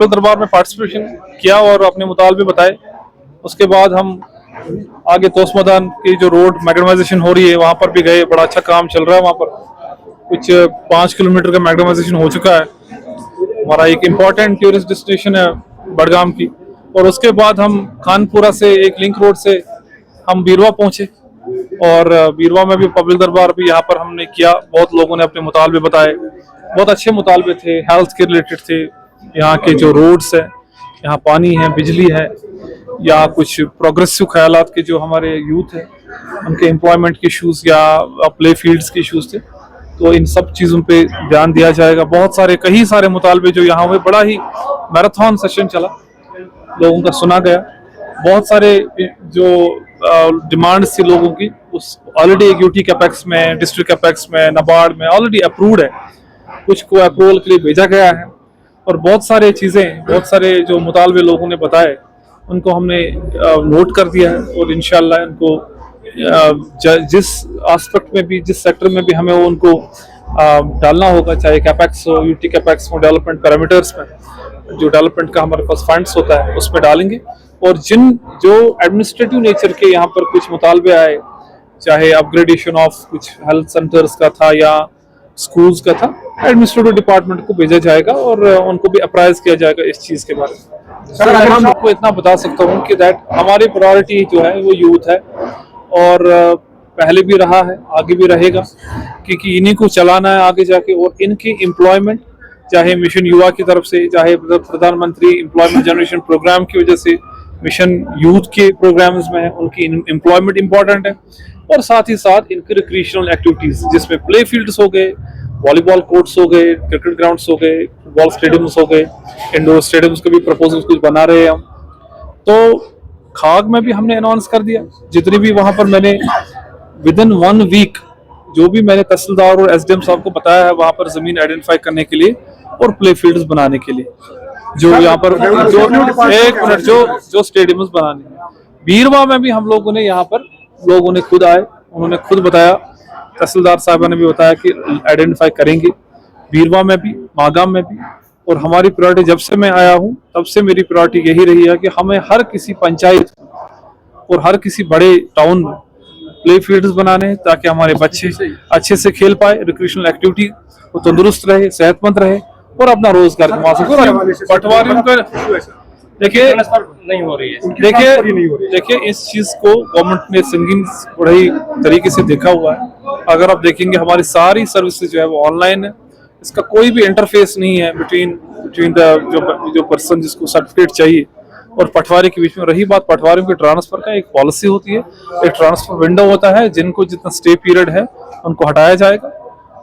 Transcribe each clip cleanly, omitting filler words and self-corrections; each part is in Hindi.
दरबार में पार्टिसिपेशन किया और अपने मुतालबे बताए। उसके बाद हम आगे तोस मैदान की जो रोड मैग्नेटाइजेशन हो रही है वहाँ पर भी गए। बड़ा अच्छा काम चल रहा है वहाँ पर। कुछ 5 किलोमीटर का मैग्नेटाइजेशन हो चुका है। हमारा एक इम्पॉर्टेंट टूरिस्ट डेस्टिनेशन है बडगाम की। और उसके बाद हम खानपुरा से एक लिंक रोड से हम बीरवा पहुंचे और बीरवा में भी पब्लिक दरबार भी यहाँ पर हमने किया। बहुत लोगों ने अपने मुतालबे बताए, बहुत अच्छे मुतालबे थे, हेल्थ के रिलेटेड थे। यहाँ के जो रोड्स है, यहाँ पानी है, बिजली है, या कुछ प्रोग्रेसिव ख्यालात के जो हमारे यूथ है उनके एम्प्लॉयमेंट के इशूज़ या प्ले फील्ड्स के इशूज़ थे, तो इन सब चीज़ों पे ध्यान दिया जाएगा। बहुत सारे कई सारे मुतालबे जो यहाँ हुए, बड़ा ही मैराथन सेशन चला, लोगों का सुना गया। बहुत सारे जो डिमांड्स थी लोगों की, उस ऑलरेडी यूटी कैपेक्स में, डिस्ट्रिक्ट कैपेक्स में, नबार्ड में ऑलरेडी अप्रूव्ड है, कुछ को अप्रूवल के लिए भेजा गया है। और बहुत सारे चीज़ें, बहुत सारे जो मुतालबे लोगों ने बताए उनको हमने नोट कर दिया है और इंशाल्लाह इनको जिस एस्पेक्ट में भी, जिस सेक्टर में भी हमें वो उनको डालना होगा, चाहे कैपेक्स हो, यूटी कैपेक्स हो, डेवलपमेंट पैरामीटर्स में जो डेवलपमेंट का हमारे पास फंड्स होता है उसमें डालेंगे। और जो एडमिनिस्ट्रेटिव नेचर के यहाँ पर कुछ मुतालबे आए, चाहे अपग्रेडेशन ऑफ कुछ हेल्थ सेंटर्स का था या स्कूल्स का था, एडमिनिस्ट्रेटिव डिपार्टमेंट को भेजा जाएगा और उनको भी अप्राइज किया जाएगा इस चीज़ के बारे में। सर, मैं आपको इतना बता सकता हूँ कि दैट हमारी प्रायोरिटी जो है वो यूथ है और पहले भी रहा है, आगे भी रहेगा, क्योंकि इन्हीं को चलाना है आगे जाके। और इनकी एम्प्लॉयमेंट, चाहे मिशन युवा की तरफ से, चाहे प्रधानमंत्री एम्प्लॉयमेंट जनरेशन प्रोग्राम की वजह से मिशन यूथ के प्रोग्राम्स में है, उनकी एम्प्लॉयमेंट इंपॉर्टेंट है। और साथ ही साथ इनके रिक्रिएशनल एक्टिविटीज जिसमें प्ले फील्ड्स हो गए, वॉलीबॉल कोर्ट्स हो गए, क्रिकेट ग्राउंड्स हो गए, फुटबॉल स्टेडियम्स हो गए, इंडोर स्टेडियम्स के भी प्रपोजल्स कुछ बना रहे हैं हम। तो खाग में भी हमने अनाउंस कर दिया, जितनी भी वहां पर मैंने विदिन 1 वीक जो भी मैंने तहसीलदार और एसडीएम साहब को बताया है वहां पर जमीन आइडेंटिफाई करने के लिए और प्ले फील्ड्स बनाने के लिए, जो यहाँ पर जो स्टेडियम्स बनाने। बीरवा में भी हम लोगों ने यहाँ पर लोगों ने खुद आए, उन्होंने खुद बताया, तहसीलदार साहब ने भी बताया कि आइडेंटिफाई करेंगे बीरवा में भी, मागाम में भी। और हमारी प्रायोरिटी जब से मैं आया हूँ तब से मेरी प्रायोरिटी यही रही है कि हमें हर किसी पंचायत और हर किसी बड़े टाउन में प्ले फील्ड्स बनाने हैं ताकि हमारे बच्चे अच्छे से खेल पाए, रिक्रिएशनल एक्टिविटी वो तंदुरुस्त रहे, सेहतमंद रहे और अपना रोजगार कमा सके। पटवारियों का देखिए नहीं हो रही है, देखिए इस चीज को गवर्नमेंट ने संगीन बड़ी तरीके से देखा हुआ है। अगर आप देखेंगे हमारी सारी सर्विसेज जो है वो ऑनलाइन है, इसका कोई भी इंटरफेस नहीं है बिटवीन जो पर्सन जिसको सर्टिफिकेट चाहिए और पटवारी के बीच में। रही बात पटवारियों के ट्रांसफर का, एक पॉलिसी होती है, एक ट्रांसफर विंडो होता है, जिनको जितना स्टे पीरियड है उनको हटाया जाएगा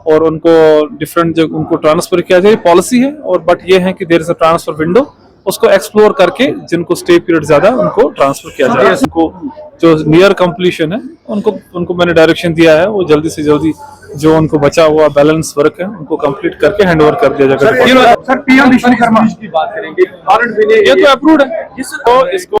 और उनको डिफरेंट जगह उनको ट्रांसफर किया जाए, पॉलिसी है। और बट ये है कि there is a transfer window, उसको एक्सप्लोर करके जिनको स्टे पीरियड ज्यादा उनको ट्रांसफर किया जाए। उनको जो नियर कंप्लीशन है उनको मैंने डायरेक्शन दिया है, वो जल्दी से जल्दी जो उनको बचा हुआ बैलेंस वर्क है उनको कंप्लीट करके हैंडओवर कर दिया जाएगा। सर, पीएम विश्वकर्मा की बात करेंगे, ये तो अप्रूव्ड है, तो इसको